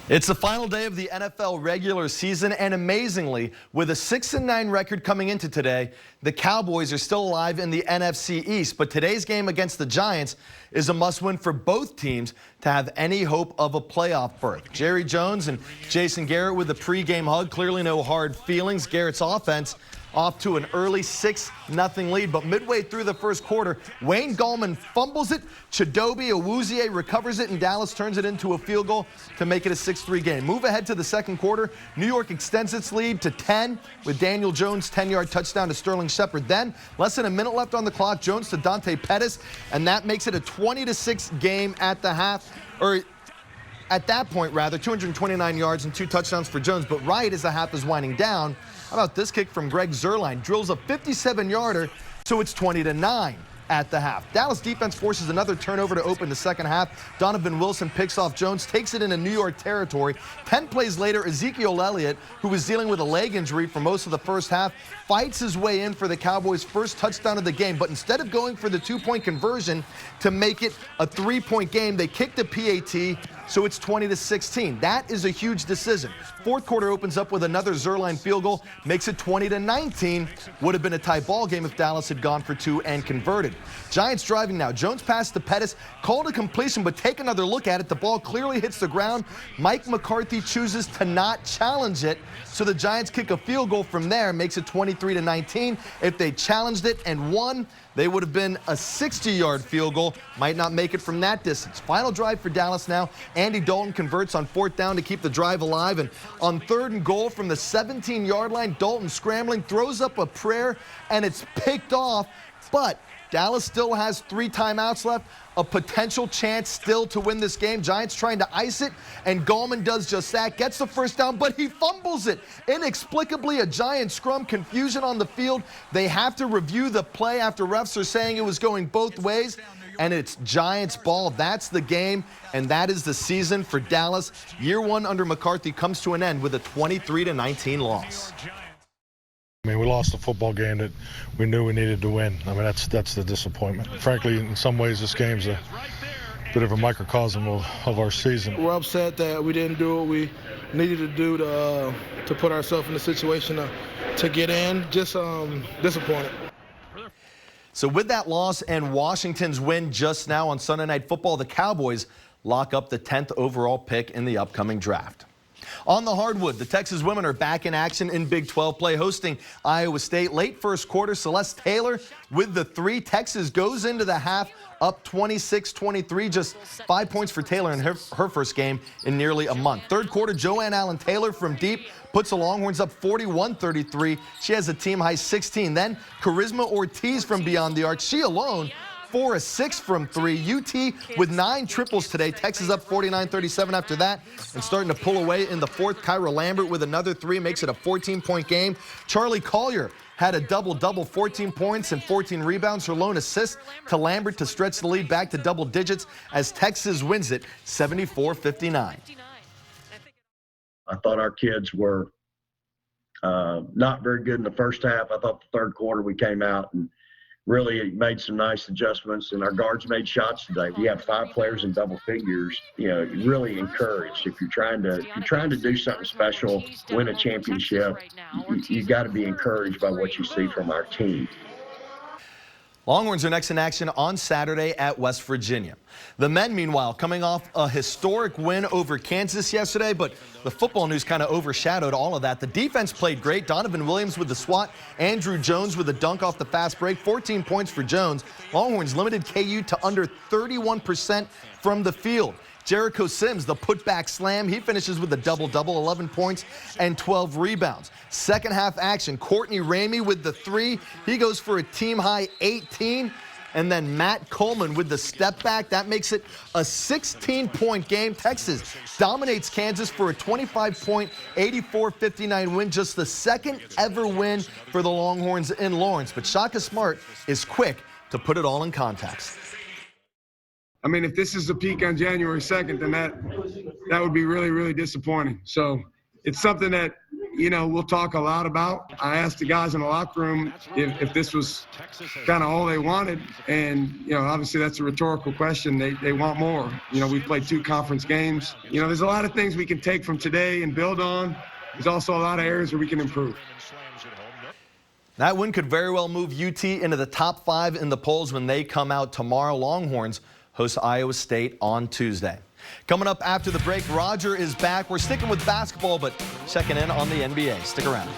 It's the final day of the NFL regular season, and amazingly, with a 6-9 record coming into today, the Cowboys are still alive in the NFC East. But today's game against the Giants is a must-win for both teams to have any hope of a playoff berth. Jerry Jones and Jason Garrett with a pregame hug. Clearly no hard feelings. Garrett's offense off to an early 6-0 lead, but midway through the first quarter, Wayne Gallman fumbles it, Chidobe Awuzie recovers it, and Dallas turns it into a field goal to make it a 6-3 game. Move ahead to the second quarter. New York extends its lead to 10 with Daniel Jones' 10-yard touchdown to Sterling Shepard. Then, less than a minute left on the clock, Jones to Dante Pettis, and that makes it a 20-6 game at the half, or at that point, rather, 229 yards and 2 touchdowns for Jones. But right as the half is winding down, how about this kick from Greg Zuerlein? Drills a 57-yarder, so it's 20-9 at the half. Dallas defense forces another turnover to open the second half. Donovan Wilson picks off Jones, takes it into New York territory. 10 plays later, Ezekiel Elliott, who was dealing with a leg injury for most of the first half, fights his way in for the Cowboys' first touchdown of the game. But instead of going for the 2-point conversion to make it a 3-point game, they kick the PAT, so it's 20-16. That is a huge decision. Fourth quarter opens up with another Zuerlein field goal, makes it 20-19. Would have been a tie ball game if Dallas had gone for 2 and converted. Giants driving now. Jones pass to Pettis, called a completion, but take another look at it. The ball clearly hits the ground. Mike McCarthy chooses to not challenge it, so the Giants kick a field goal from there, makes it 23-19. If they challenged it and won, they would have been a 60-yard field goal. Might not make it from that distance. Final drive for Dallas now. Andy Dalton converts on 4th down to keep the drive alive. And on 3rd and goal from the 17-yard line, Dalton scrambling, throws up a prayer, and it's picked off. But Dallas still has 3 timeouts left, a potential chance still to win this game. Giants trying to ice it, and Gallman does just that, gets the first down, but he fumbles it. Inexplicably, a Giant scrum, confusion on the field. They have to review the play after refs are saying it was going both ways, and it's Giants ball. That's the game, and that is the season for Dallas. Year 1 under McCarthy comes to an end with a 23-19 loss. I mean, we lost a football game that we knew we needed to win. I mean, that's the disappointment. Frankly, in some ways, this game's a bit of a microcosm of our season. We're upset that we didn't do what we needed to do to put ourselves in a situation to get in. Just disappointed. So with that loss and Washington's win just now on Sunday Night Football, the Cowboys lock up the 10th overall pick in the upcoming draft. On the hardwood, the Texas women are back in action in Big 12 play, hosting Iowa State. Late first quarter, Celeste Taylor with the 3. Texas goes into the half up 26-23, just 5 points for Taylor in her first game in nearly a month. Third quarter, Joanne Allen Taylor from deep puts the Longhorns up 41-33. She has a team-high 16. Then Charisma Ortiz from beyond the arc. She alone 4 of 6 from 3. UT with 9 triples today. Texas up 49-37 after that, and starting to pull away in the fourth. Kyra Lambert with another 3 makes it a 14-point game. Charlie Collier had a double-double, 14 points and 14 rebounds. Her lone assist to Lambert to stretch the lead back to double digits as Texas wins it 74-59. I thought our kids were not very good in the first half. I thought the third quarter we came out and really made some nice adjustments, and our guards made shots today. We had 5 players in double figures. You know, really encouraged. If you're trying to do something special, win a championship, you got to be encouraged by what you see from our team. Longhorns are next in action on Saturday at West Virginia. The men, meanwhile, coming off a historic win over Kansas yesterday, but the football news kind of overshadowed all of that. The defense played great. Donovan Williams with the swat. Andrew Jones with a dunk off the fast break. 14 points for Jones. Longhorns limited KU to under 31% from the field. Jericho Sims, the putback slam, he finishes with a double-double, 11 points and 12 rebounds. Second half action, Courtney Ramey with the 3. He goes for a team-high 18. And then Matt Coleman with the step back. That makes it a 16-point game. Texas dominates Kansas for a 25-point, 84-59 win. Just the second ever win for the Longhorns in Lawrence. But Shaka Smart is quick to put it all in context. I mean, if this is a peak on January 2nd, then that would be really, really disappointing. So it's something that, we'll talk a lot about. I asked the guys in the locker room if this was kind of all they wanted. And, obviously that's a rhetorical question. They want more. We've played 2 conference games. There's a lot of things we can take from today and build on. There's also a lot of areas where we can improve. That win could very well move UT into the top 5 in the polls when they come out tomorrow. Longhorns host Iowa State on Tuesday. Coming up after the break, Roger is back. We're sticking with basketball, but checking in on the NBA. Stick around.